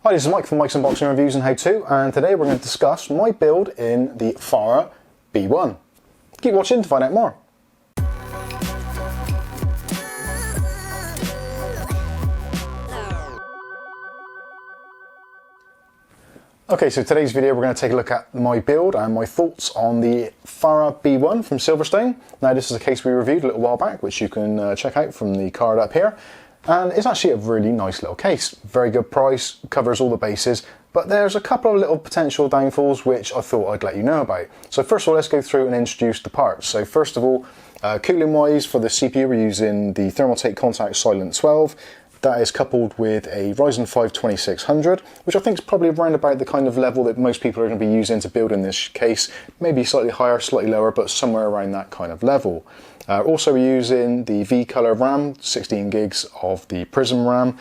Hi, this is Mike from Mike's Unboxing Reviews and How To, and today we're going to discuss my build in the FARA B1. Keep watching to find out more. Okay, so today's video we're going to take a look at my build and my thoughts on the FARA B1 from Silverstone. Now this is a case we reviewed a little while back, which you can check out from the card up here. And it's actually a really nice little case. Very good price, covers all the bases, but there's a couple of little potential downfalls which I thought I'd let you know about. So first of all, let's go through and introduce the parts. So first of all, cooling wise for the CPU, we're using the Thermaltake Contact Silent 12. That is coupled with a Ryzen 5 2600, which I think is probably around about the kind of level that most people are going to be using to build in this case. Maybe slightly higher, slightly lower, but somewhere around that kind of level. Also we're using the V-Color RAM, 16 gigs of the Prism RAM,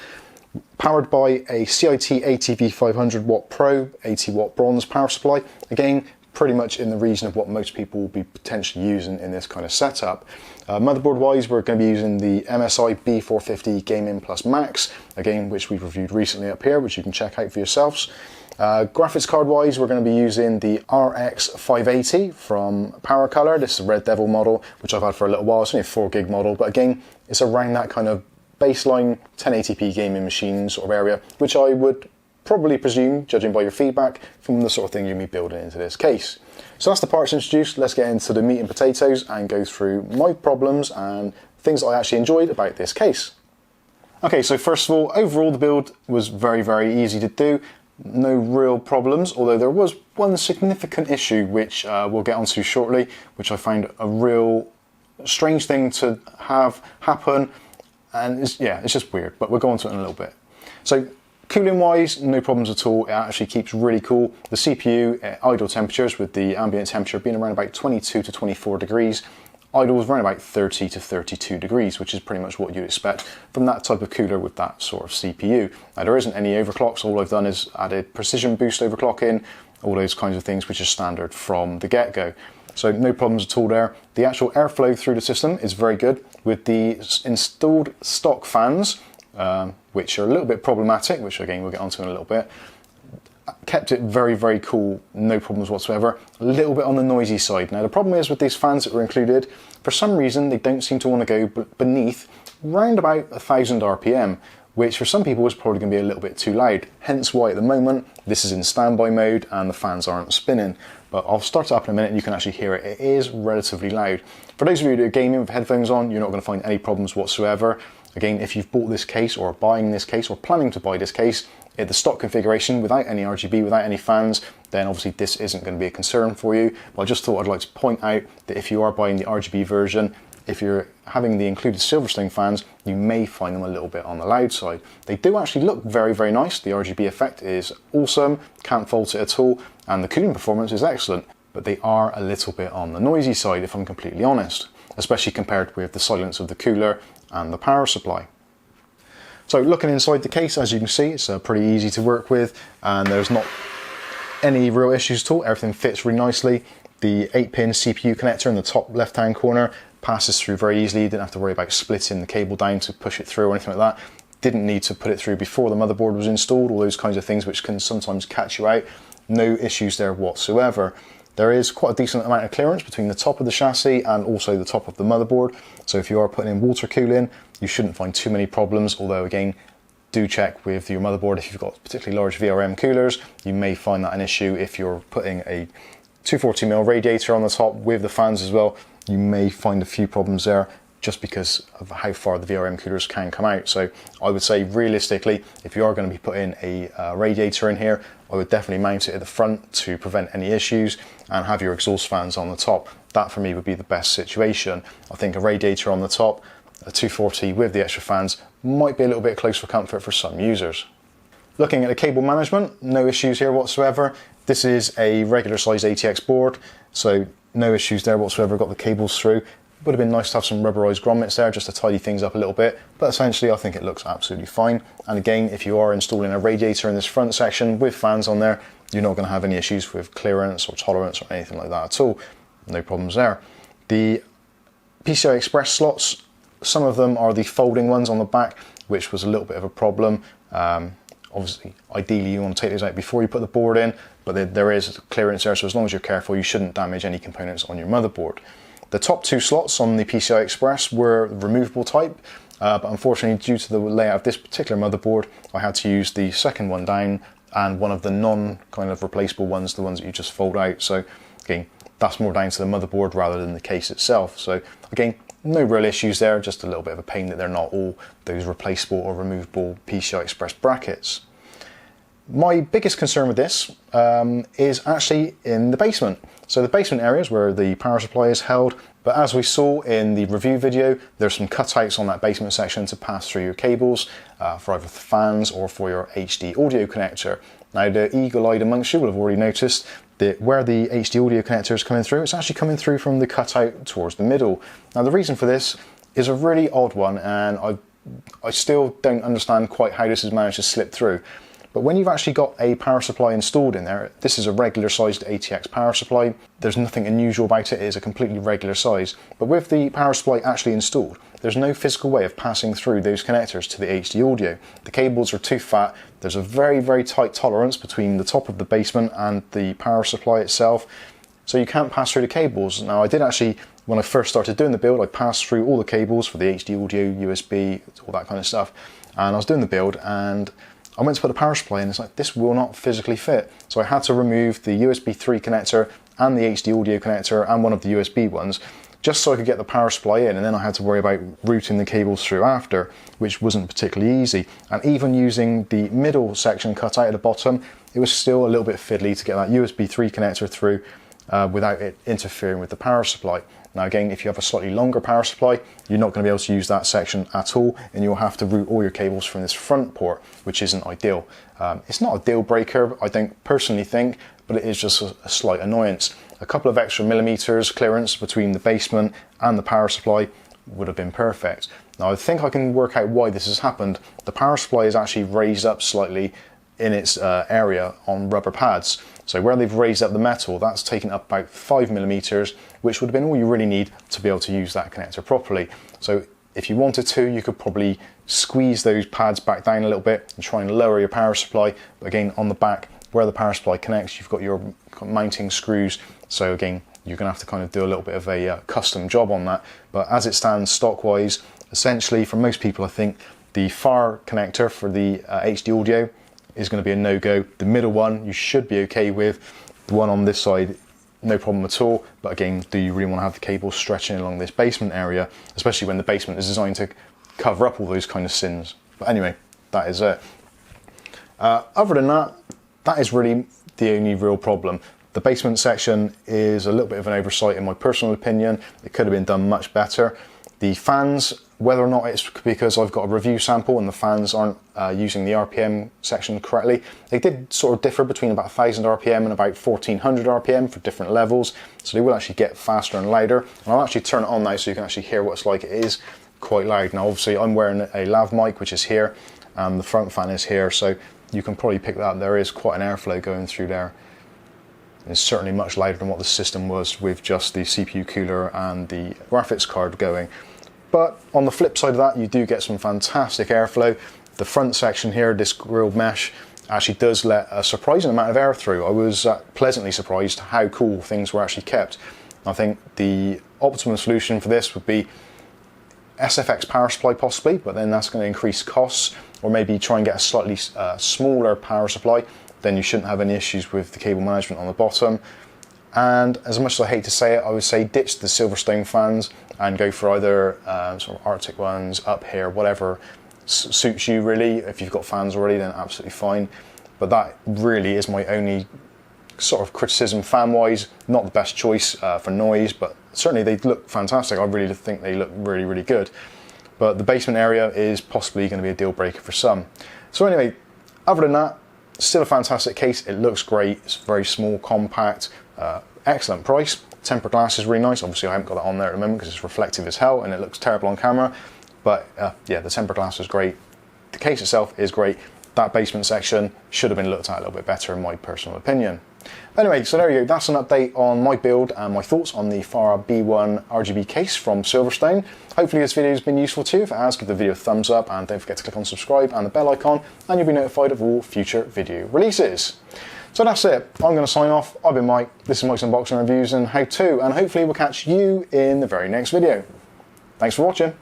powered by a CIT ATV 500 Watt Pro 80 Watt bronze power supply. Again, pretty much in the region of what most people will be potentially using in this kind of setup. Motherboard wise, we're going to be using the MSI B450 Gaming Plus Max, again, which we've reviewed recently up here, which you can check out for yourselves. Graphics card wise, we're going to be using the RX 580 from PowerColor. This is a Red Devil model, which I've had for a little while. It's only a 4 gig model, but again, it's around that kind of baseline 1080p gaming machine sort of area, which I would probably presume, judging by your feedback, from the sort of thing you'll be building into this case. So that's the parts introduced. Let's get into the meat and potatoes and go through my problems and things I actually enjoyed about this case. Okay, so first of all, overall the build was very, very easy to do. No real problems, although there was one significant issue which we'll get onto shortly, which I found a real strange thing to have happen, and it's just weird, but we'll go on to it in a little bit. So cooling wise, no problems at all. It actually keeps really cool. The CPU at idle temperatures, with the ambient temperature being around about 22 to 24 degrees, idle is around about 30 to 32 degrees, which is pretty much what you'd expect from that type of cooler with that sort of CPU. Now there isn't any overclocks. All I've done is added precision boost overclocking, all those kinds of things which are standard from the get-go. So no problems at all there. The actual airflow through the system is very good with the installed stock fans, which are a little bit problematic, which again we'll get onto in a little bit. Kept it very, very cool, no problems whatsoever. A little bit on the noisy side. Now the problem is with these fans that were included, for some reason they don't seem to want to go beneath round about 1000 RPM, which for some people is probably going to be a little bit too loud. Hence why at the moment this is in standby mode and the fans aren't spinning. But I'll start it up in a minute and you can actually hear it. It is relatively loud. For those of you that are gaming with headphones on, you're not going to find any problems whatsoever. Again, if you've bought this case or are buying this case or planning to buy this case in the stock configuration without any RGB, without any fans, then obviously this isn't going to be a concern for you. But I just thought I'd like to point out that if you are buying the RGB version, if you're having the included Silverstone fans, you may find them a little bit on the loud side. They do actually look very, very nice. The RGB effect is awesome, can't fault it at all, and the cooling performance is excellent, but they are a little bit on the noisy side if I'm completely honest, especially compared with the silence of the cooler and the power supply. So looking inside the case, as you can see, it's pretty easy to work with and there's not any real issues at all. Everything fits really nicely. The 8-pin CPU connector in the top left hand corner passes through very easily. You didn't have to worry about splitting the cable down to push it through or anything like that. Didn't need to put it through before the motherboard was installed, all those kinds of things which can sometimes catch you out. No issues there whatsoever. There is quite a decent amount of clearance between the top of the chassis and also the top of the motherboard. So if you are putting in water cooling, you shouldn't find too many problems. Although again, do check with your motherboard if you've got particularly large VRM coolers. You may find that an issue if you're putting a 240mm radiator on the top with the fans as well. You may find a few problems there just because of how far the VRM coolers can come out. So I would say realistically, if you are going to be putting a radiator in here, I would definitely mount it at the front to prevent any issues and have your exhaust fans on the top. That for me would be the best situation. I think a radiator on the top, a 240 with the extra fans might be a little bit close for comfort for some users. Looking at the cable management, no issues here whatsoever. This is a regular size ATX board, so no issues there whatsoever. Got the cables through. Would have been nice to have some rubberized grommets there just to tidy things up a little bit, but essentially I think it looks absolutely fine. And again, if you are installing a radiator in this front section with fans on there, you're not going to have any issues with clearance or tolerance or anything like that at all. No problems there. The PCI Express slots, some of them are the folding ones on the back, which was a little bit of a problem. Obviously, ideally you want to take those out before you put the board in, but there is clearance there, so as long as you're careful, you shouldn't damage any components on your motherboard. The top 2 slots on the PCI Express were removable type, but unfortunately, due to the layout of this particular motherboard, I had to use the second one down and one of the non-kind of replaceable ones, the ones that you just fold out. So again, that's more down to the motherboard rather than the case itself. So again, no real issues there, just a little bit of a pain that they're not all those replaceable or removable PCI Express brackets. My biggest concern with this is actually in the basement. So the basement area is where the power supply is held, but as we saw in the review video, there's some cutouts on that basement section to pass through your cables for either the fans or for your HD audio connector. Now the eagle-eyed amongst you will have already noticed that where the HD audio connector is coming through, it's actually coming through from the cutout towards the middle. Now the reason for this is a really odd one, and I still don't understand quite how this has managed to slip through. But when you've actually got a power supply installed in there, this is a regular sized ATX power supply. There's nothing unusual about it. It is a completely regular size. But with the power supply actually installed, there's no physical way of passing through those connectors to the HD audio. The cables are too fat. There's a very, very tight tolerance between the top of the basement and the power supply itself. So you can't pass through the cables. Now I did actually, when I first started doing the build, I passed through all the cables for the HD audio, USB, all that kind of stuff. And I was doing the build and I went to put the power supply in, it's like, this will not physically fit. So I had to remove the USB 3 connector and the HD audio connector and one of the USB ones, just so I could get the power supply in, and then I had to worry about routing the cables through after, which wasn't particularly easy. And even using the middle section cut out at the bottom, it was still a little bit fiddly to get that USB 3 connector through without it interfering with the power supply. Now again, if you have a slightly longer power supply, you're not going to be able to use that section at all, and you'll have to route all your cables from this front port, which isn't ideal. It's not a deal breaker, I don't personally think, but it is just a slight annoyance. A couple of extra millimeters clearance between the basement and the power supply would have been perfect. Now I think I can work out why this has happened. The power supply is actually raised up slightly in its area on rubber pads. So where they've raised up the metal, that's taken up about 5 millimeters, which would have been all you really need to be able to use that connector properly. So if you wanted to, you could probably squeeze those pads back down a little bit and try and lower your power supply. But again, on the back, where the power supply connects, you've got your mounting screws. So again, you're gonna have to kind of do a little bit of a custom job on that. But as it stands stock-wise, essentially for most people, I think the FAR connector for the HD audio is going to be a no-go. The middle one you should be okay with. The one on this side, no problem at all. But again, do you really want to have the cables stretching along this basement area, especially when the basement is designed to cover up all those kind of sins? But anyway, that is it. Other than that, that is really the only real problem. The basement section is a little bit of an oversight in my personal opinion. It could have been done much better. The fans, whether or not it's because I've got a review sample and the fans aren't using the RPM section correctly, they did sort of differ between about 1000 RPM and about 1400 RPM for different levels, so they will actually get faster and louder. And I'll actually turn it on now so you can actually hear what it's like. It is quite loud. Now obviously I'm wearing a lav mic, which is here, and the front fan is here, so you can probably pick that up. There is quite an airflow going through there. It's certainly much louder than what the system was with just the CPU cooler and the graphics card going. But on the flip side of that, you do get some fantastic airflow. The front section here, this grilled mesh, actually does let a surprising amount of air through. I was pleasantly surprised how cool things were actually kept. I think the optimum solution for this would be SFX power supply possibly, but then that's going to increase costs, or maybe try and get a slightly smaller power supply. Then you shouldn't have any issues with the cable management on the bottom. And as much as I hate to say it, I would say ditch the Silverstone fans and go for either sort of Arctic ones, up here, whatever suits you really. If you've got fans already, then absolutely fine. But that really is my only sort of criticism fan-wise. Not the best choice for noise, but certainly they look fantastic. I really think they look really, really good. But the basement area is possibly going to be a deal breaker for some. So anyway, other than that, still a fantastic case. It looks great. It's very small, compact, excellent price. Tempered glass is really nice. Obviously I haven't got that on there at the moment because it's reflective as hell and it looks terrible on camera. But yeah, the tempered glass is great. The case itself is great. That basement section should have been looked at a little bit better in my personal opinion. Anyway, so there you go, that's an update on my build and my thoughts on the FARA B1 RGB case from Silverstone. Hopefully this video has been useful to you. If it has, give the video a thumbs up and don't forget to click on subscribe and the bell icon and you'll be notified of all future video releases. So that's it, I'm going to sign off. I've been Mike, this is Mike's Unboxing Reviews and How To, and hopefully we'll catch you in the very next video. Thanks for watching.